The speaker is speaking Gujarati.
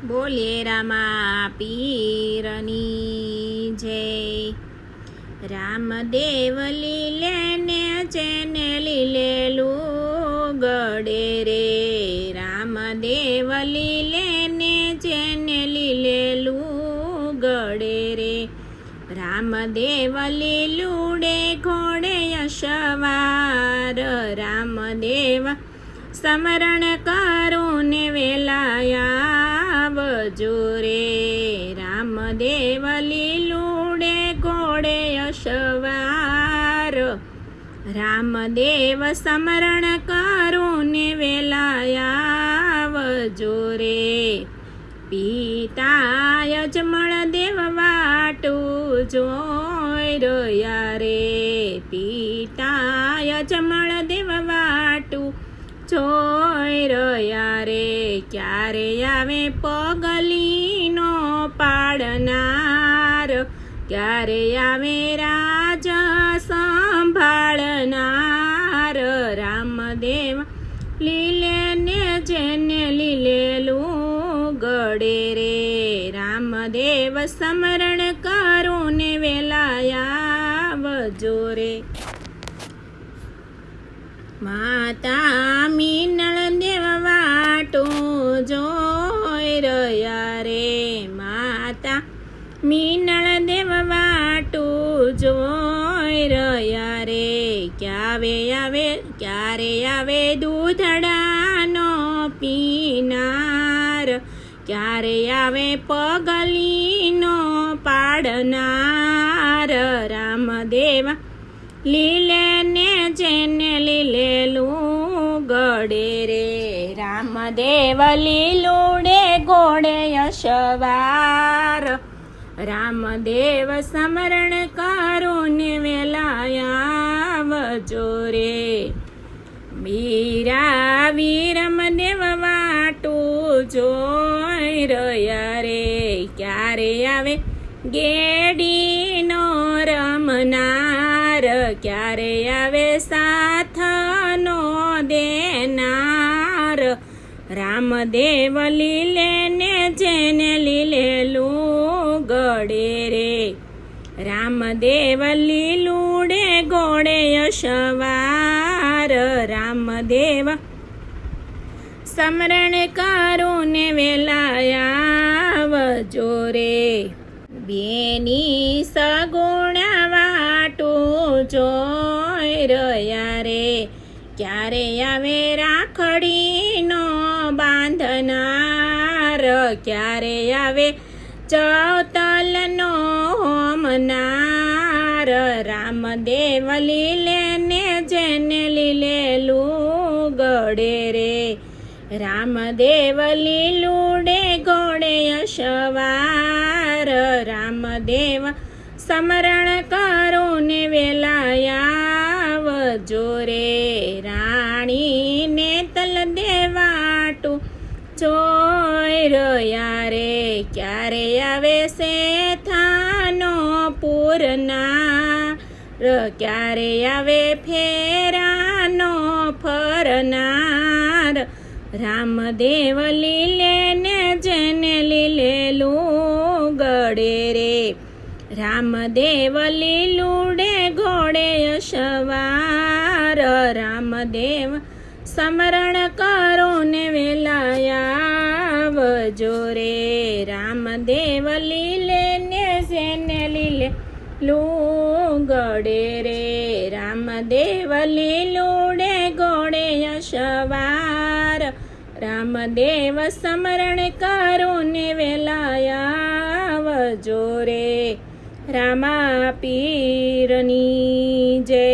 બોલીએ રામા પીરની જય। રામદેવ લીલે ને જેને લીલેલું ગળે રે, રામદેવ લીલે ને જેને લીલેલું ગળે રે, રામદેવ લીલુડે ઘોડે યશવાર, રામદેવ સ્મરણ કરું ને વેલાયાવજો રે, રામદેવ લીલુડે ઘોડે યશવાર, રામદેવ સ્મરણ કરું ને વેલાયાવજો રે, પિતા અજમળ દેવ વાટું જોઈ રહ્યા રે, પિતા અજમળ દેવ વાટું જોઈ રહ્યા રે, ક્યારે આવે પગલીનો પાડનાર, ક્યારે આવે રાજ સંભાળનાર, રામદેવ લીલે ને જેને લીલેલું ગળે રે, રામદેવ સ્મરણ કરું ને વેલાયાવજો રે, માતા મીનળ દેવ વાટું જોઈ રહ્યા રે, માતા મીનળ દેવ વાટું જોઈ રહ્યા રે, ક્યારે આવે દૂધડાનો પીનાર, ક્યારે આવે પગલીનો પાડનાર, રામદેવ લીલે ને જેને લીલેલું ગળે રે, રામદેવ લીલુડે ઘોડે યશવાર, રામદેવ સ્મરણ કરું ને વેલાયાવજો રે, મીરા વીરમદેવ વાટું જોઈ રહ્યા રે, ક્યારે આવે ગેડીનો રમનાર, ક્યારે આવે સાથનો દેનાર, રામદેવ લીલે ને જેને લીલેલું ગળે રે, રામદેવ લીલુડે ઘોડે યશવાર, રામદેવ સ્મરણ કરું ને વેલાયાવજો રે, બેની સગુણ વાટું જોઈ રહ્યા રે, ક્યારે આવે રાખડીનો બાંધનાર, ક્યારે આવે ચૌતલનો હોમનાર, રામદેવ લીલે ને જેને લીલેલું ગળે રે, રામદેવ લીલુડે ઘોડે યશવાર, રામદેવ સ્મરણ કરું ને વેલાયાવજો રે, રાણીને તલ દેવાટું જોઈ રહ્યા રે, ક્યારે આવે શેથાનો પૂરનાર, ક્યારે આવે ફેરાનો ફરનાર, રામદેવ લીલે ને જેને લીલેલું ગળે રે, રામદેવ લીલુડે ઘોડે યશવાર, રામદેવ સ્મરણ કરું ને વેલાયાવજો રે, રામદેવ લીલે ને જેને લીલેલું ગળે રે, રામદેવ લીલુડે ઘોડે યશવાર, રામદેવ સ્મરણ કરું ને વેલાયાવજો રે, રામા પીરની જય।